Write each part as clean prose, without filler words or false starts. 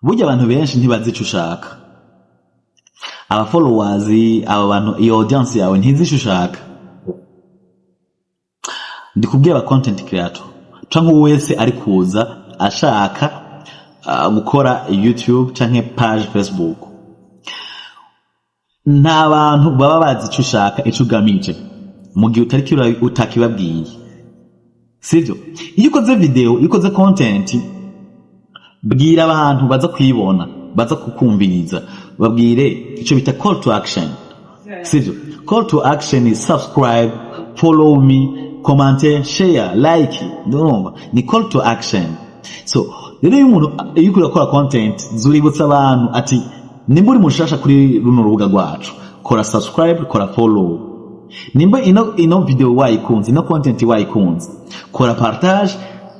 burya abantu benshi ntibazi ico ushaka. Aba followers, aba bantu, iyo audience yawe ntizi ico ushaka. Ndikubwiye aba content creator canke wese ari kuza ashaka gukora YouTube canke page Facebook. Nta bantu baba bazi ico ushaka ico ugamije mu gihe utakibabwiye. Sivyo? Iyo ukoze video, iyo ukoze content, bwira abantu baza kwibona, baza kukumviriza, babwire ico bita call to action. Sivyo? Call to action is subscribe, follow me, comment, share, like. Ndumva ni call to action. So rero iyo umuntu iyo ukora content zuributsa abantu ati nimba uri mushasha kuri runo rubuga rwacu, kora subscribe, kora follow. Nimba ino video wayikunze, ino content wayikunze, kora partage,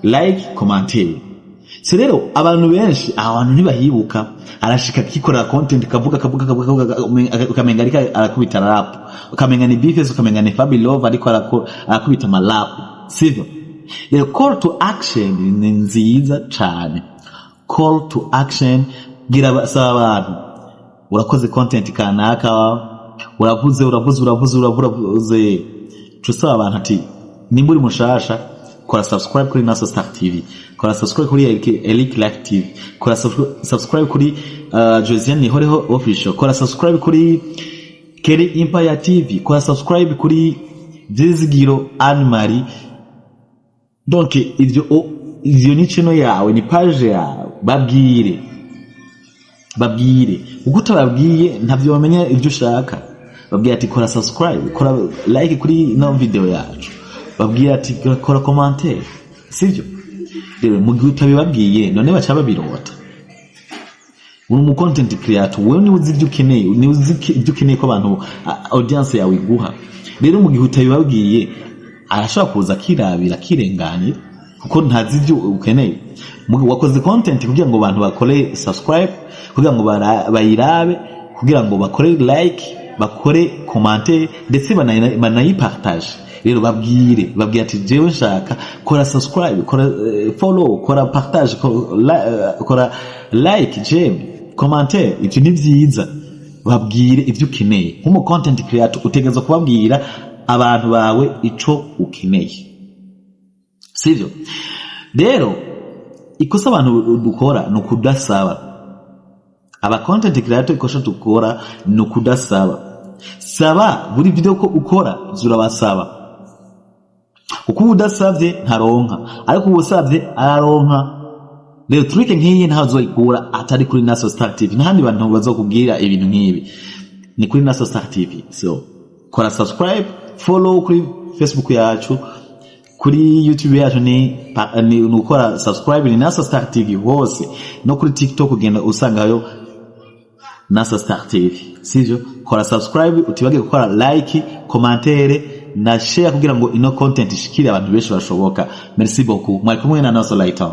like, commenter. So rero abantu benshi abantu ntibahibuka, arashika kikora content kavuga ukamenga ariko arakubita rap, ukamenga ni beefs, ukamenga ni Fabi Love ariko arakubita malap. Sivyo? Rero call to action ni nziza cyane. Call to action gira abantu urakoze content kanaka, uravuze tusaba abantu ati nimba uri mushasha, kora subscribe kuri Naason Star TV, kora subscribe kuri Elite Life TV, kora subscribe kuri Josiane Nihoreho Official, kora subscribe kuri Kelly Empire TV, kora subscribe kuri Vizigiro Anmari. Donc ivyo ni channel yawe, ni page yawe, babwire uko utababwiye ntavyo bamenya ivyo ushaka. Babwire ati kora subscribe, kora like kuri no video yacu, babwire ati kora commentaire. Sivyo? Rero mu gihe utabibabwiye none baca babirota. Uri mu content creator, wewe ni uzi ivyo ukeneye, ni uzi ivyo ukeneye ko abantu audience yawe iguha. Rero mu gihe utabibabwiye arashobora kuza kirabira kirenganira kuko ntazi ivyo ukeneye. Wakoze content kugira ngo abantu bakore subscribe, kugira ngo bayirabe, kugira ngo bakore like, bakore commenter, ndetse banayipartage. Rero babwire ati jewe nshaka kora subscribe, kora follow, kora partage, kora like, j'aime, commenter. Ivyo ni vyiza. Babwire ivyo ukeneye. Nk'umu content creator utegerezwa kubabwira abantu bawe ico ukeneye. Sivyo? Rero ikosa abantu dukora no kudasaba. Aba content creator ikosa dukora no kudasaba. Saba buri video ko ukora zurabasaba. Uko udasavye ntaronka, ariko ubusavye araronka. Rero trick nkiyi ntazoyikura atari kuri Naason Star TV. Ntahandi bantu bazokubwira ibintu nkibi. Ni kuri Naason Star TV. So kora subscribe, follow kuri Facebook yacu, kuri YouTube yacu ni ukora subscribe ni Naason Star TV hose, no kuri TikTok ugenda usangayo Naason Star TV. Sivyo? Kora subscribe, utibage gukora like, commentaire na share kugira ngo ino content ishikire abantu benshi bashoboka. Merci beaucoup. Mwari kumwe na Naason Lighton.